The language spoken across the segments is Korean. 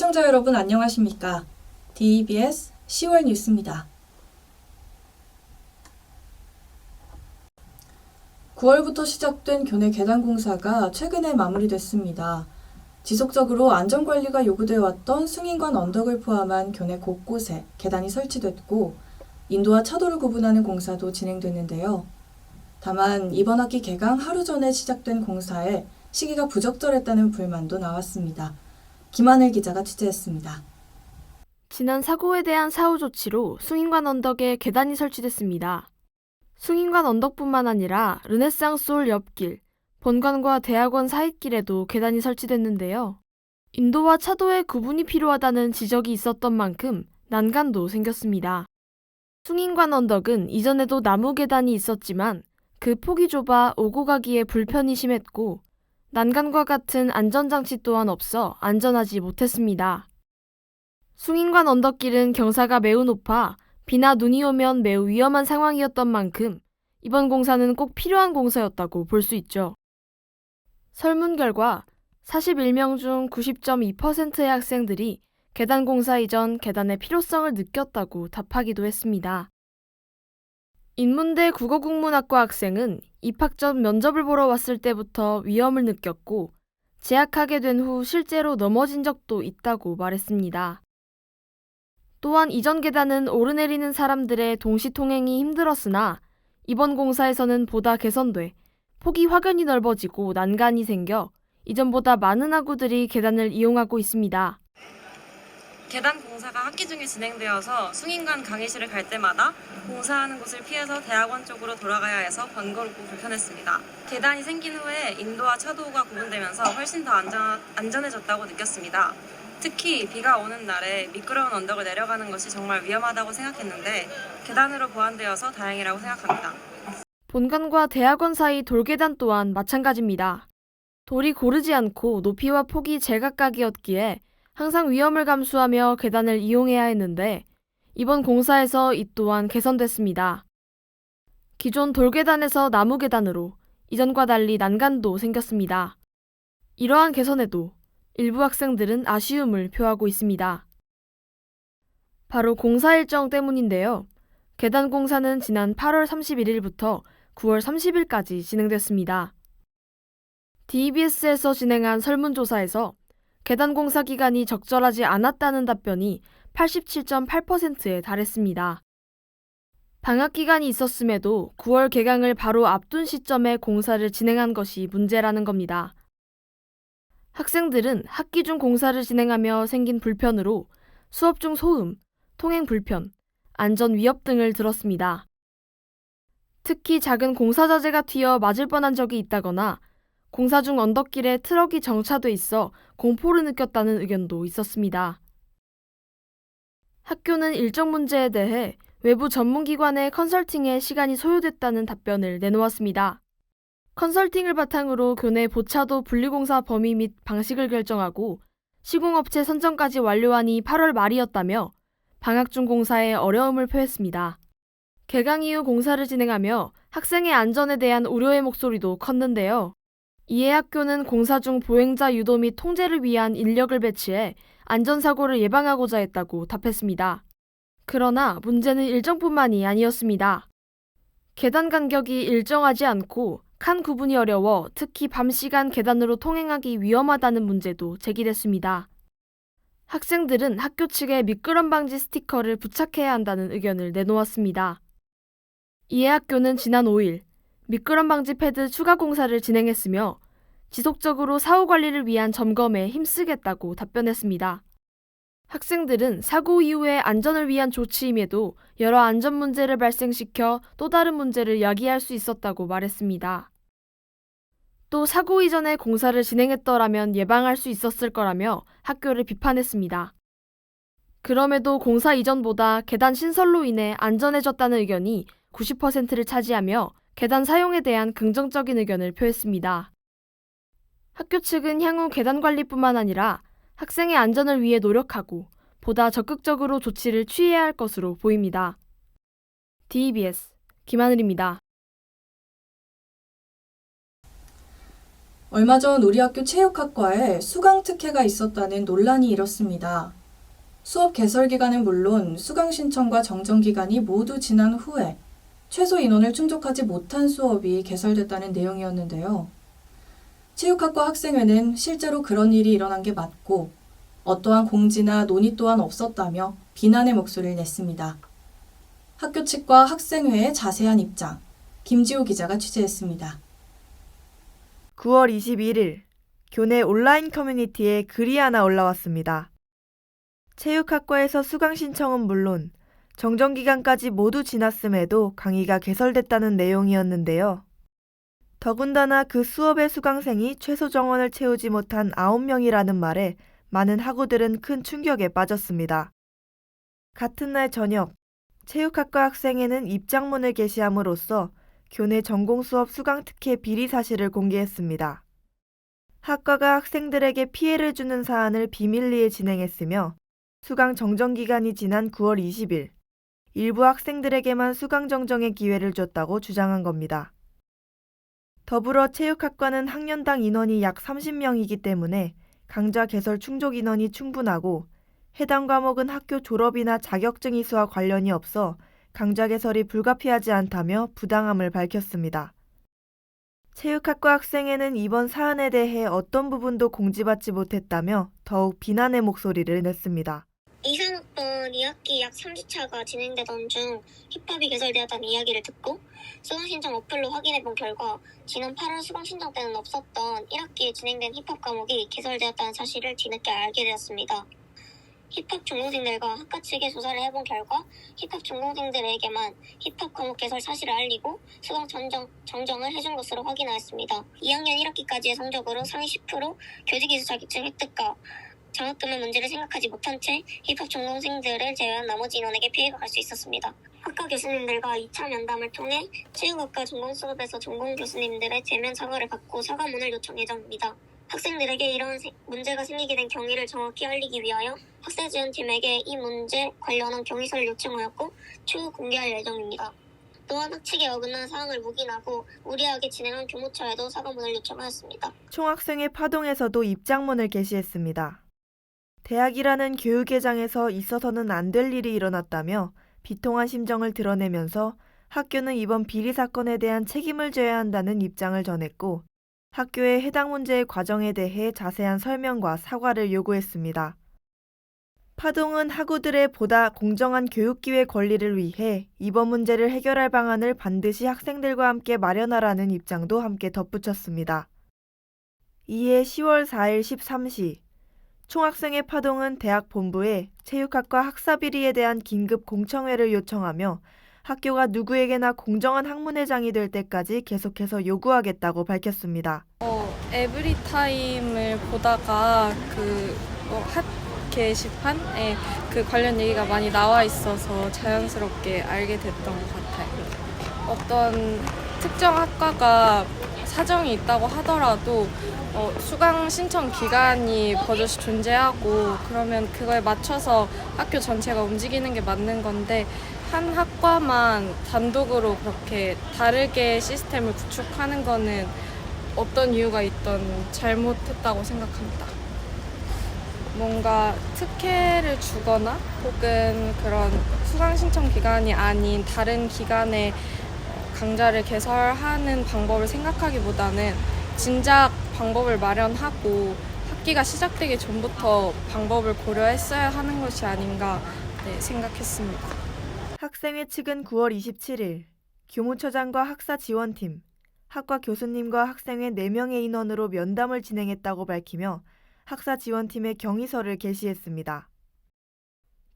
시청자 여러분 안녕하십니까? DEBS 10월 뉴스입니다. 9월부터 시작된 교내 계단 공사가 최근에 마무리됐습니다. 지속적으로 안전관리가 요구되어 왔던 숭인관 언덕을 포함한 교내 곳곳에 계단이 설치됐고 인도와 차도를 구분하는 공사도 진행됐는데요. 다만 이번 학기 개강 하루 전에 시작된 공사에 시기가 부적절했다는 불만도 나왔습니다. 김하늘 기자가 취재했습니다. 지난 사고에 대한 사후 조치로 숭인관 언덕에 계단이 설치됐습니다. 숭인관 언덕뿐만 아니라 르네상스홀 옆길, 본관과 대학원 사이길에도 계단이 설치됐는데요. 인도와 차도의 구분이 필요하다는 지적이 있었던 만큼 난간도 생겼습니다. 숭인관 언덕은 이전에도 나무 계단이 있었지만 그 폭이 좁아 오고 가기에 불편이 심했고 난간과 같은 안전장치 또한 없어 안전하지 못했습니다. 숭인관 언덕길은 경사가 매우 높아 비나 눈이 오면 매우 위험한 상황이었던 만큼 이번 공사는 꼭 필요한 공사였다고 볼 수 있죠. 설문 결과 41명 중 90.2%의 학생들이 계단 공사 이전 계단의 필요성을 느꼈다고 답하기도 했습니다. 인문대 국어국문학과 학생은 입학 전 면접을 보러 왔을 때부터 위험을 느꼈고 재학하게 된 후 실제로 넘어진 적도 있다고 말했습니다. 또한 이전 계단은 오르내리는 사람들의 동시통행이 힘들었으나 이번 공사에서는 보다 개선돼 폭이 확연히 넓어지고 난간이 생겨 이전보다 많은 학우들이 계단을 이용하고 있습니다. 계단 공사가 학기 중에 진행되어서 숭인관 강의실을 갈 때마다 공사하는 곳을 피해서 대학원 쪽으로 돌아가야 해서 번거롭고 불편했습니다. 계단이 생긴 후에 인도와 차도가 구분되면서 훨씬 더 안전해졌다고 느꼈습니다. 특히 비가 오는 날에 미끄러운 언덕을 내려가는 것이 정말 위험하다고 생각했는데 계단으로 보완되어서 다행이라고 생각합니다. 본관과 대학원 사이 돌계단 또한 마찬가지입니다. 돌이 고르지 않고 높이와 폭이 제각각이었기에 항상 위험을 감수하며 계단을 이용해야 했는데 이번 공사에서 이 또한 개선됐습니다. 기존 돌계단에서 나무 계단으로 이전과 달리 난간도 생겼습니다. 이러한 개선에도 일부 학생들은 아쉬움을 표하고 있습니다. 바로 공사 일정 때문인데요. 계단 공사는 지난 8월 31일부터 9월 30일까지 진행됐습니다. DEBS에서 진행한 설문조사에서 계단 공사 기간이 적절하지 않았다는 답변이 87.8%에 달했습니다. 방학 기간이 있었음에도 9월 개강을 바로 앞둔 시점에 공사를 진행한 것이 문제라는 겁니다. 학생들은 학기 중 공사를 진행하며 생긴 불편으로 수업 중 소음, 통행 불편, 안전 위협 등을 들었습니다. 특히 작은 공사 자재가 튀어 맞을 뻔한 적이 있다거나 공사 중 언덕길에 트럭이 정차돼 있어 공포를 느꼈다는 의견도 있었습니다. 학교는 일정 문제에 대해 외부 전문기관의 컨설팅에 시간이 소요됐다는 답변을 내놓았습니다. 컨설팅을 바탕으로 교내 보차도 분리공사 범위 및 방식을 결정하고 시공업체 선정까지 완료하니 8월 말이었다며 방학 중 공사에 어려움을 표했습니다. 개강 이후 공사를 진행하며 학생의 안전에 대한 우려의 목소리도 컸는데요. 이에 학교는 공사 중 보행자 유도 및 통제를 위한 인력을 배치해 안전사고를 예방하고자 했다고 답했습니다. 그러나 문제는 일정뿐만이 아니었습니다. 계단 간격이 일정하지 않고 칸 구분이 어려워 특히 밤 시간 계단으로 통행하기 위험하다는 문제도 제기됐습니다. 학생들은 학교 측에 미끄럼 방지 스티커를 부착해야 한다는 의견을 내놓았습니다. 이에 학교는 지난 5일 미끄럼 방지 패드 추가 공사를 진행했으며 지속적으로 사후 관리를 위한 점검에 힘쓰겠다고 답변했습니다. 학생들은 사고 이후의 안전을 위한 조치임에도 여러 안전 문제를 발생시켜 또 다른 문제를 야기할 수 있었다고 말했습니다. 또 사고 이전에 공사를 진행했더라면 예방할 수 있었을 거라며 학교를 비판했습니다. 그럼에도 공사 이전보다 계단 신설로 인해 안전해졌다는 의견이 90%를 차지하며 계단 사용에 대한 긍정적인 의견을 표했습니다. 학교 측은 향후 계단 관리뿐만 아니라 학생의 안전을 위해 노력하고 보다 적극적으로 조치를 취해야 할 것으로 보입니다. DEBS 김하늘입니다. 얼마 전 우리 학교 체육학과에 수강 특혜가 있었다는 논란이 일었습니다. 수업 개설 기간은 물론 수강 신청과 정정 기간이 모두 지난 후에 최소 인원을 충족하지 못한 수업이 개설됐다는 내용이었는데요. 체육학과 학생회는 실제로 그런 일이 일어난 게 맞고 어떠한 공지나 논의 또한 없었다며 비난의 목소리를 냈습니다. 학교 측과 학생회의 자세한 입장, 김지호 기자가 취재했습니다. 9월 21일, 교내 온라인 커뮤니티에 글이 하나 올라왔습니다. 체육학과에서 수강 신청은 물론 정정기간까지 모두 지났음에도 강의가 개설됐다는 내용이었는데요. 더군다나 그 수업의 수강생이 최소 정원을 채우지 못한 9명이라는 말에 많은 학우들은 큰 충격에 빠졌습니다. 같은 날 저녁, 체육학과 학생회는 입장문을 게시함으로써 교내 전공수업 수강 특혜 비리 사실을 공개했습니다. 학과가 학생들에게 피해를 주는 사안을 비밀리에 진행했으며 수강 정정 기간이 지난 9월 20일, 일부 학생들에게만 수강 정정의 기회를 줬다고 주장한 겁니다. 더불어 체육학과는 학년당 인원이 약 30명이기 때문에 강좌 개설 충족 인원이 충분하고 해당 과목은 학교 졸업이나 자격증 이수와 관련이 없어 강좌 개설이 불가피하지 않다며 부당함을 밝혔습니다. 체육학과 학생회는 이번 사안에 대해 어떤 부분도 공지받지 못했다며 더욱 비난의 목소리를 냈습니다. 23학번 2학기 약 3주차가 진행되던 중 힙합이 개설되었다는 이야기를 듣고 수강신청 어플로 확인해본 결과 지난 8월 수강신청 때는 없었던 1학기에 진행된 힙합 과목이 개설되었다는 사실을 뒤늦게 알게 되었습니다. 힙합 전공생들과 학과 측에 조사를 해본 결과 힙합 전공생들에게만 힙합 과목 개설 사실을 알리고 수강 정정을 해준 것으로 확인하였습니다. 2학년 1학기까지의 성적으로 상위 10% 교직이수 자격증 획득과 장학금의 문제를 생각하지 못한 채 힙합 전공생들을 제외한 나머지 인원에게 피해가 갈 수 있었습니다. 학과 교수님들과 2차 면담을 통해 체육학과 전공 수업에서 전공 교수님들의 대면 사과를 받고 사과문을 요청 예정입니다. 학생들에게 이런 문제가 생기게 된 경위를 정확히 알리기 위하여 학생지원팀에게 이 문제 관련한 경위서를 요청하였고 추후 공개할 예정입니다. 또한 학칙에 어긋난 사항을 묵인하고 무리하게 진행한 교무처에도 사과문을 요청하였습니다. 총학생회 파동에서도 입장문을 게시했습니다. 대학이라는 교육회장에서 있어서는 안 될 일이 일어났다며 비통한 심정을 드러내면서 학교는 이번 비리 사건에 대한 책임을 져야 한다는 입장을 전했고 학교의 해당 문제의 과정에 대해 자세한 설명과 사과를 요구했습니다. 파동은 학우들의 보다 공정한 교육기회 권리를 위해 이번 문제를 해결할 방안을 반드시 학생들과 함께 마련하라는 입장도 함께 덧붙였습니다. 이에 10월 4일 13시 총학생회 파동은 대학 본부에 체육학과 학사비리에 대한 긴급 공청회를 요청하며 학교가 누구에게나 공정한 학문회장이 될 때까지 계속해서 요구하겠다고 밝혔습니다. 에브리타임을 보다가 핫 게시판에 그 관련 얘기가 많이 나와 있어서 자연스럽게 알게 됐던 것 같아요. 어떤 특정 학과가 사정이 있다고 하더라도 수강 신청 기간이 버젓이 존재하고 그러면 그거에 맞춰서 학교 전체가 움직이는 게 맞는 건데 한 학과만 단독으로 그렇게 다르게 시스템을 구축하는 거는 어떤 이유가 있던 잘못했다고 생각합니다. 뭔가 특혜를 주거나 혹은 그런 수강 신청 기간이 아닌 다른 기간에 강좌를 개설하는 방법을 생각하기보다는 진작 방법을 마련하고 학기가 시작되기 전부터 방법을 고려했어야 하는 것이 아닌가 생각했습니다. 학생회 측은 9월 27일 교무처장과 학사지원팀, 학과 교수님과 학생회 4명의 인원으로 면담을 진행했다고 밝히며 학사지원팀의 경위서를 게시했습니다.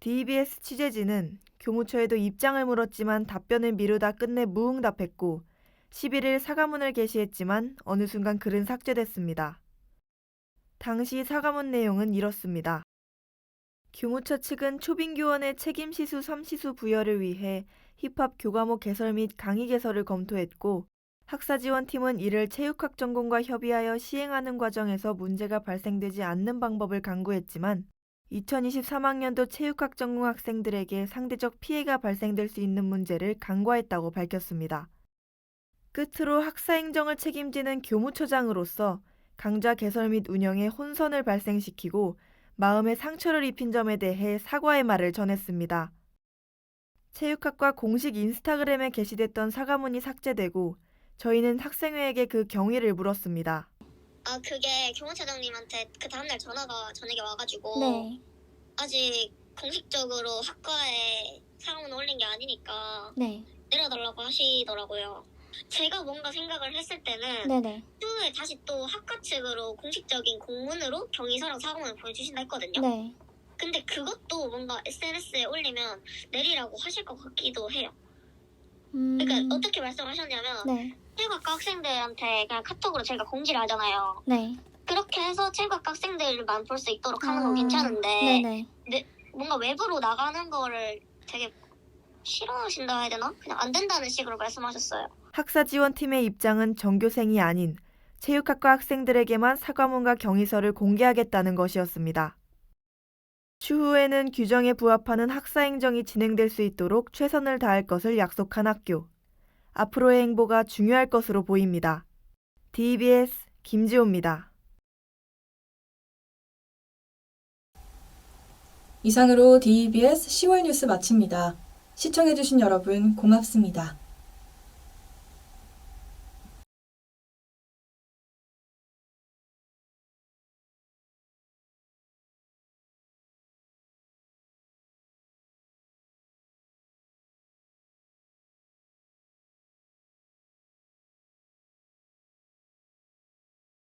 DBS 취재진은 교무처에도 입장을 물었지만 답변을 미루다 끝내 무응답했고 11일 사과문을 게시했지만 어느 순간 글은 삭제됐습니다. 당시 사과문 내용은 이렇습니다. 교무처 측은 초빙교원의 책임시수 3시수 부여를 위해 힙합 교과목 개설 및 강의 개설을 검토했고 학사지원팀은 이를 체육학 전공과 협의하여 시행하는 과정에서 문제가 발생되지 않는 방법을 강구했지만 2023학년도 체육학 전공 학생들에게 상대적 피해가 발생될 수 있는 문제를 간과했다고 밝혔습니다. 끝으로 학사행정을 책임지는 교무처장으로서 강좌 개설 및 운영에 혼선을 발생시키고 마음의 상처를 입힌 점에 대해 사과의 말을 전했습니다. 체육학과 공식 인스타그램에 게시됐던 사과문이 삭제되고 저희는 학생회에게 그 경위를 물었습니다. 아, 그게 교무차장님한테 그 다음날 전화가 저녁에 와가지고 네. 아직 공식적으로 학과에 사과문 올린 게 아니니까 네. 내려달라고 하시더라고요. 제가 뭔가 생각을 했을 때는 네네. 추후에 다시 또 학과 측으로 공식적인 공문으로 경위서랑 사과문을 보내주신다 했거든요. 네. 근데 그것도 뭔가 SNS에 올리면 내리라고 하실 것 같기도 해요. 그러니까 어떻게 말씀하셨냐면 네. 체육학과 학생들한테 그냥 카톡으로 저희가 공지를 하잖아요. 네. 그렇게 해서 체육학과 학생들만 볼 수 있도록 하는 건 괜찮은데 네네. 뭔가 외부로 나가는 거를 되게 싫어하신다 해야 되나? 그냥 안 된다는 식으로 말씀하셨어요. 학사지원팀의 입장은 전교생이 아닌 체육학과 학생들에게만 사과문과 경위서를 공개하겠다는 것이었습니다. 추후에는 규정에 부합하는 학사행정이 진행될 수 있도록 최선을 다할 것을 약속한 학교. 앞으로의 행보가 중요할 것으로 보입니다. DBS 김지호입니다. 이상으로 DBS 10월 뉴스 마칩니다. 시청해주신 여러분 고맙습니다.